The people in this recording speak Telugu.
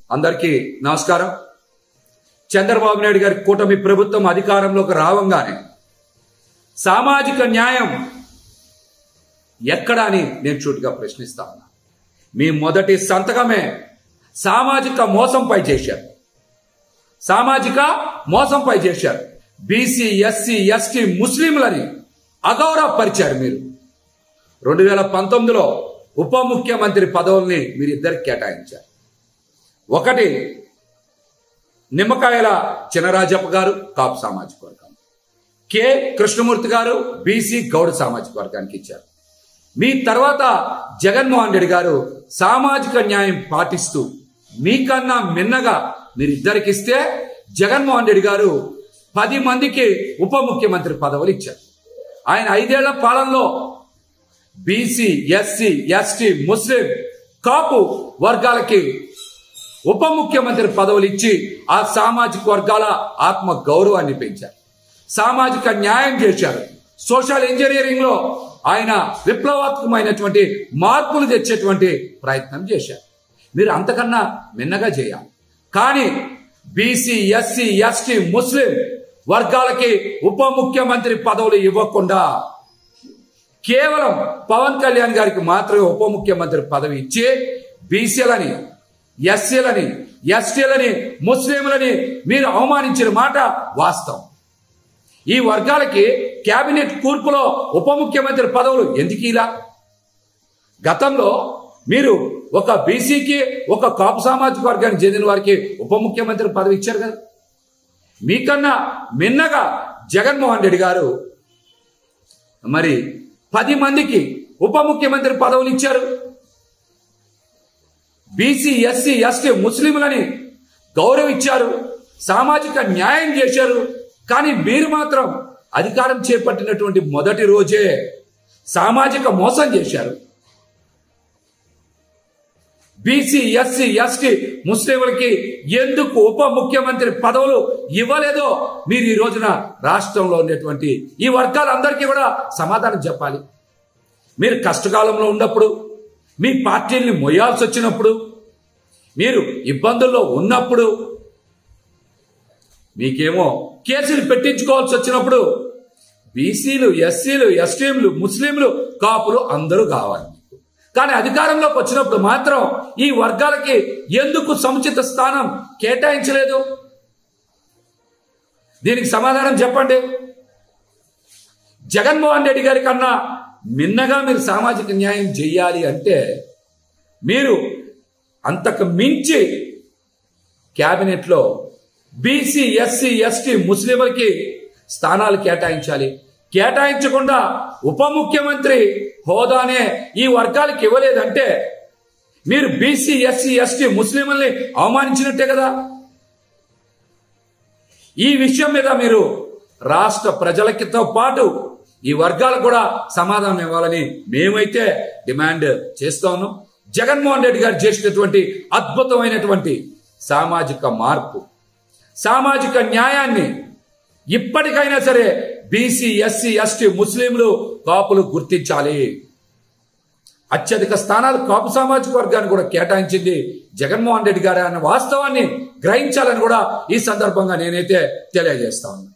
అందరికీ నమస్కారం. చంద్రబాబు నాయుడు గారి కూటమి ప్రభుత్వం అధికారంలోకి రావంగానే సామాజిక న్యాయం ఎక్కడ అని నేను సూటిగా ప్రశ్నిస్తా ఉన్నా. మీ మొదటి సంతకమే సామాజిక మోసంపై చేశారు. సామాజిక మోసంపై చేశారు. బీసీ, ఎస్సీ, ఎస్టీ, ముస్లింలని అగౌరవపరిచారు. మీరు 2019లో ఉప ముఖ్యమంత్రి పదవుల్ని మీరిద్దరికి కేటాయించారు. ఒకటి నిమ్మకాయల చినరాజప్ప గారు కాపు సామాజిక వర్గం, కె కృష్ణమూర్తి గారు బీసీ గౌడ సామాజిక వర్గానికి ఇచ్చారు. మీ తర్వాత జగన్మోహన్ రెడ్డి గారు సామాజిక న్యాయం పాటిస్తూ మీకన్నా మిన్నగా మీరిద్దరికి ఇస్తే జగన్మోహన్ రెడ్డి గారు 10 మందికి ఉప ముఖ్యమంత్రి పదవులు ఇచ్చారు. ఆయన 5 ఏళ్ల పాలనలో బీసీ, ఎస్సీ, ఎస్టీ, ముస్లిం, కాపు వర్గాలకి ఉప ముఖ్యమంత్రి పదవులు ఇచ్చి ఆ సామాజిక వర్గాల ఆత్మ గౌరవాన్ని పెంచారు. సామాజిక న్యాయం చేశారు. సోషల్ ఇంజనీరింగ్ లో ఆయన విప్లవాత్మకమైనటువంటి మార్పులు తెచ్చేటువంటి ప్రయత్నం చేశారు. మీరు అంతకన్నా మిన్నగా చేయాలి. కానీ బీసీ, ఎస్సీ, ఎస్టీ, ముస్లిం వర్గాలకి ఉప ముఖ్యమంత్రి పదవులు ఇవ్వకుండా కేవలం పవన్ కళ్యాణ్ గారికి మాత్రమే ఉప ముఖ్యమంత్రి పదవి ఇచ్చి బీసీలని, ఎస్సీలని, ఎస్టీలని, ముస్లింలని మీరు అవమానించిన మాట వాస్తవం. ఈ వర్గాలకి కేబినెట్ కూర్పులో ఉప ముఖ్యమంత్రి పదవులు ఎందుకు ఇలా? గతంలో మీరు ఒక బీసీకి, ఒక కాపు సామాజిక వర్గానికి చెందిన వారికి ఉప ముఖ్యమంత్రి పదవి ఇచ్చారు కదా. మీకన్నా మిన్నగా జగన్మోహన్ రెడ్డి గారు మరి 10 మందికి ఉప ముఖ్యమంత్రి పదవులు ఇచ్చారు. బీసీ, ఎస్సీ, ఎస్టీ, ముస్లింలని గౌరవించారు. సామాజిక న్యాయం చేశారు. కానీ మీరు మాత్రం అధికారం చేపట్టినటువంటి మొదటి రోజే సామాజిక మోసం చేశారు. బీసీ, ఎస్సీ, ఎస్టీ, ముస్లింలకి ఎందుకు ఉప ముఖ్యమంత్రి పదవులు ఇవ్వలేదో మీరు ఈ రోజున రాష్ట్రంలో ఉన్నటువంటి ఈ వర్గాలందరికీ కూడా సమాధానం చెప్పాలి. మీరు కష్టకాలంలో ఉన్నప్పుడు, మీ పార్టీల్ని మొయ్యాల్సి వచ్చినప్పుడు, మీరు ఇబ్బందుల్లో ఉన్నప్పుడు, మీకేమో కేసులు పెట్టించుకోవాల్సి వచ్చినప్పుడు బీసీలు, ఎస్సీలు, ఎస్టీలు, ముస్లింలు, కాపులు అందరూ కావాలి. కానీ అధికారంలోకి వచ్చినప్పుడు మాత్రం ఈ వర్గాలకి ఎందుకు సముచిత స్థానం కేటాయించలేదు? దీనికి సమాధానం చెప్పండి. జగన్మోహన్ రెడ్డి గారి కన్నా మిన్నగా మీరు సామాజిక న్యాయం చేయాలి అంటే మీరు అంతకు మించి క్యాబినెట్లో బీసీ, ఎస్సీ, ఎస్టీ, ముస్లింలకి స్థానాలు కేటాయించాలి. కేటాయించకుండా ఉప ముఖ్యమంత్రి హోదానే ఈ వర్గాలకు ఇవ్వలేదంటే మీరు బీసీ, ఎస్సీ, ఎస్టీ, ముస్లింలని అవమానించినట్టే కదా. ఈ విషయం మీద మీరు రాష్ట్ర ప్రజలకితో పాటు ఈ వర్గాలకు కూడా సమాధానం ఇవ్వాలని మేమైతే డిమాండ్ చేస్తా ఉన్నాం. జగన్మోహన్ రెడ్డి గారు చేసినటువంటి అద్భుతమైనటువంటి సామాజిక మార్పు, సామాజిక న్యాయాన్ని ఇప్పటికైనా సరే బీసీ, ఎస్సీ, ఎస్టీ, ముస్లింలు, కాపులు గుర్తించాలి. అత్యధిక స్థానాలు కాపు సామాజిక వర్గాన్ని కూడా కేటాయించింది జగన్మోహన్ రెడ్డి గారు అన్న వాస్తవాన్ని గ్రహించాలని కూడా ఈ సందర్భంగా నేనైతే తెలియజేస్తా ఉన్నాను.